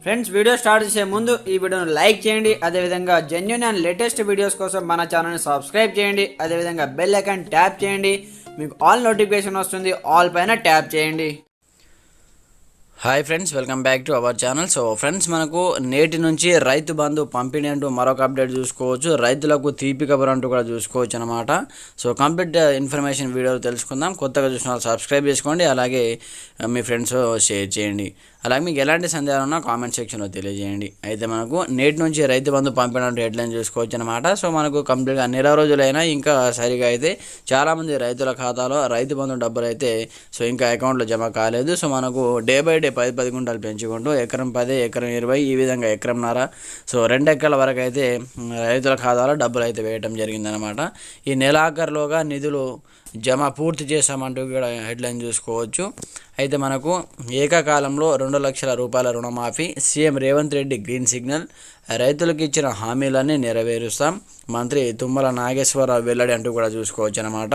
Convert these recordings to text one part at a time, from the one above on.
Friends, video start చేసే ముందు ఈ వీడియోను లైక్ చేయండి. అదేవిధంగా జెన్యూన్ అండ్ లేటెస్ట్ వీడియోస్ కోసం మన ఛానల్ని సబ్స్క్రైబ్ చేయండి. అదేవిధంగా బెల్ ఐకాన్ ట్యాప్ చేయండి. మీకు ఆల్ నోటిఫికేషన్ వస్తుంది. ఆల్ పైన ట్యాప్ చేయండి. Hi friends, welcome back to our channel. So friends, మనకు నేటి నుంచి రైతు బంధు పంపిణీ అంటూ మరొక అప్డేట్ చూసుకోవచ్చు. రైతులకు తీపి కబురు అంటూ కూడా చూసుకోవచ్చు అనమాట. సో కంప్లీట్ ఇన్ఫర్మేషన్ వీడియోలో తెలుసుకుందాం. కొత్తగా చూసిన వాళ్ళు సబ్స్క్రైబ్ చేసుకోండి. అలాగే మీ ఫ్రెండ్స్ షేర్ చేయండి. అలాగే మీకు ఎలాంటి సందేహాలు ఉన్నా కామెంట్ సెక్షన్లో తెలియజేయండి. అయితే మనకు నేటి నుంచి రైతు బంధు పంపిణీ అంటూ హెడ్లైన్ చూసుకోవచ్చు అనమాట. సో మనకు కంప్లీట్గా నెల రోజులైనా ఇంకా సరిగా అయితే చాలామంది రైతుల ఖాతాలో రైతు బంధు డబ్బులు అయితే సో ఇంకా అకౌంట్లో జమ కాలేదు. సో మనకు డే బై డే 10 గుంటలు పెంచుకుంటూ ఎకరం 10, ఎకరం 20, ఈ విధంగా ఎకరంన్నర, సో 2 ఎకరాల వరకు అయితే రైతుల ఖాతాలో డబ్బులు అయితే వేయడం జరిగిందనమాట. ఈ నెలాఖరులోగా నిధులు జమ పూర్తి చేశామంటూ కూడా హెడ్లైన్ చూసుకోవచ్చు. అయితే మనకు ఏకకాలంలో 2 లక్షల రూపాయల రుణమాఫీ, CM Revanth Reddy green signal, రైతులకు ఇచ్చిన హామీలన్నీ నెరవేరుస్తాం, మంత్రి తుమ్మల నాగేశ్వరరావు వెల్లడి అంటూ కూడా చూసుకోవచ్చు అనమాట.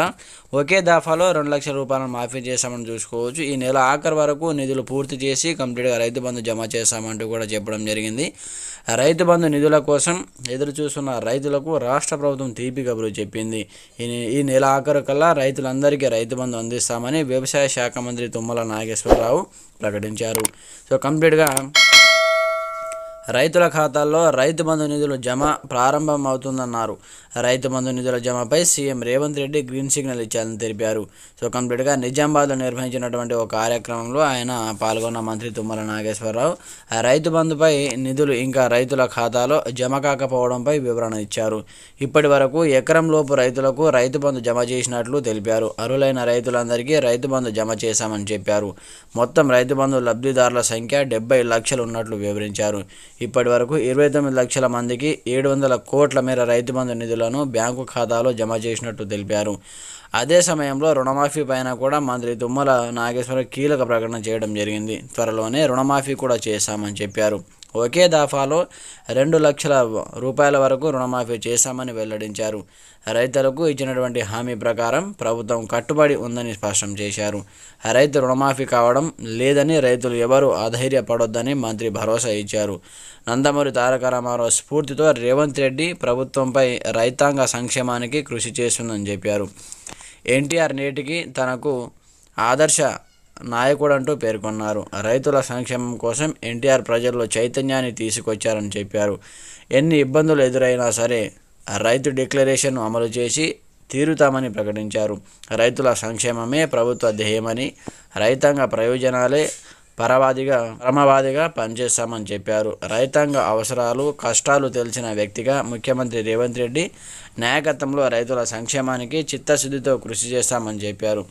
ఒకే దఫాలో 2 లక్షల రూపాయలను మాఫీ చేశామని చూసుకోవచ్చు. ఈ నెల ఆఖరి వరకు నిధులు పూర్తి చేసి కంప్లీట్గా రైతు బంధు జమ చేశామంటూ కూడా చెప్పడం జరిగింది. రైతు బంధు నిధుల కోసం ఎదురు చూస్తున్న రైతులకు రాష్ట్ర ప్రభుత్వం తీపి కబురు చెప్పింది. ఈ నెల ఆఖరు కల్లా రైతులందరికీ రైతు బంధు అందిస్తామని వ్యవసాయ శాఖ మంత్రి తుమ్మల నాగేశ్వరరావు ప్రకటించారు. సో కంప్లీట్గా రైతుల ఖాతాల్లో రైతు బంధు నిధులు జమ ప్రారంభమవుతుందన్నారు. రైతు బంధు నిధుల జమపై CM Revanth Reddy green signal ఇచ్చారని తెలిపారు. సో కంప్లీట్గా నిజామాబాద్లో నిర్వహించినటువంటి ఒక కార్యక్రమంలో ఆయన పాల్గొన్న మంత్రి తుమ్మల నాగేశ్వరరావు రైతు బంధుపై నిధులు ఇంకా రైతుల ఖాతాలో జమ కాకపోవడంపై వివరణ ఇచ్చారు. ఇప్పటి వరకు ఎకరం లోపు రైతులకు రైతు బంధు జమ చేసినట్లు తెలిపారు. అర్హులైన రైతులందరికీ రైతు బంధు జమ చేశామని చెప్పారు. మొత్తం రైతు బంధు లబ్ధిదారుల సంఖ్య 70 లక్షలు ఉన్నట్లు వివరించారు. ఇప్పటి వరకు 29 లక్షల మందికి 700 కోట్ల మేర రైతు బంధు నిధులను బ్యాంకు ఖాతాలో జమ చేసినట్టు తెలిపారు. అదే సమయంలో రుణమాఫీ పైన కూడా మంత్రి తుమ్మల నాగేశ్వరరావు కీలక ప్రకటన చేయడం జరిగింది. త్వరలోనే రుణమాఫీ కూడా చేశామని చెప్పారు. ఒకే దఫాలో 2 లక్షల రూపాయల వరకు రుణమాఫీ చేశామని వెల్లడించారు. రైతులకు ఇచ్చినటువంటి హామీ ప్రకారం ప్రభుత్వం కట్టుబడి ఉందని స్పష్టం చేశారు. రైతు రుణమాఫీ కావడం లేదని రైతులు ఎవరూ అధైర్యపడొద్దని మంత్రి భరోసా ఇచ్చారు. నందమూరి తారక రామారావు స్ఫూర్తితో రేవంత్ రెడ్డి ప్రభుత్వంపై రైతాంగ సంక్షేమానికి కృషి చేస్తుందని చెప్పారు. ఎన్టీఆర్ నేటికి తనకు ఆదర్శ నాయకుడంటూ పేర్కొన్నారు. రైతుల సంక్షేమం కోసం ఎన్టీఆర్ ప్రజల్లో చైతన్యాన్ని తీసుకొచ్చారని చెప్పారు. ఎన్ని ఇబ్బందులు ఎదురైనా సరే రైతు డిక్లరేషన్ను అమలు చేసి తీరుతామని ప్రకటించారు. రైతుల సంక్షేమమే ప్రభుత్వ ధ్యేయమని, రైతాంగ ప్రయోజనాలే పరమావధిగా పనిచేస్తామని చెప్పారు. రైతాంగ అవసరాలు, కష్టాలు తెలిసిన వ్యక్తిగా ముఖ్యమంత్రి రేవంత్ రెడ్డి నాయకత్వంలో రైతుల సంక్షేమానికి చిత్తశుద్ధితో కృషి చేస్తామని చెప్పారు.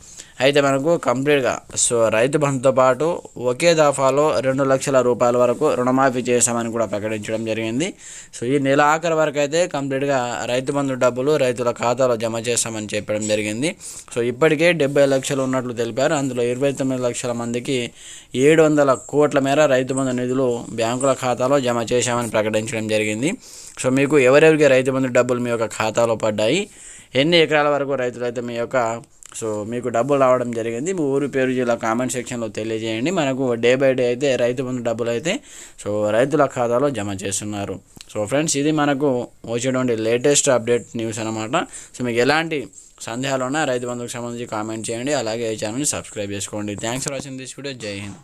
అయితే మనకు కంప్లీట్గా సో రైతు బంధుతో పాటు ఒకే దఫాలో 2 లక్షల రూపాయల వరకు రుణమాఫీ చేశామని కూడా ప్రకటించడం జరిగింది. సో ఈ నెల ఆఖరి వరకు అయితే కంప్లీట్గా రైతు బంధు డబ్బులు రైతుల ఖాతాలో జమ చేస్తామని చెప్పడం జరిగింది. సో ఇప్పటికే 70 లక్షలు ఉన్నట్లు తెలిపారు. అందులో 29 లక్షల మందికి 700 కోట్ల మేర రైతు బంధు నిధులు బ్యాంకుల ఖాతాలో జమ చేశామని ప్రకటించడం జరిగింది. సో మీకు ఎవరెవరికి రైతు బంధు డబ్బులు మీ యొక్క ఖాతాలో పడ్డాయి, ఎన్ని ఎకరాల వరకు రైతులైతే మీకు డబ్బులు రావడం జరిగింది, మీ ఊరి పేరు జిల్లా కామెంట్ సెక్షన్లో తెలియజేయండి. మనకు డే బై డే అయితే రైతు బంధు డబ్బులు అయితే సో రైతుల ఖాతాలో జమ చేస్తున్నారు. సో ఫ్రెండ్స్, ఇది మనకు వచ్చేటువంటి లేటెస్ట్ అప్డేట్ న్యూస్ అనమాట. సో మీకు ఎలాంటి సందేహాలు ఉన్నా రైతు బంధుకు సంబంధించి కామెంట్ చేయండి. అలాగే ఈ ఛానల్ని సబ్స్క్రైబ్ చేసుకోండి. Thanks for watching this video. జై హింద్.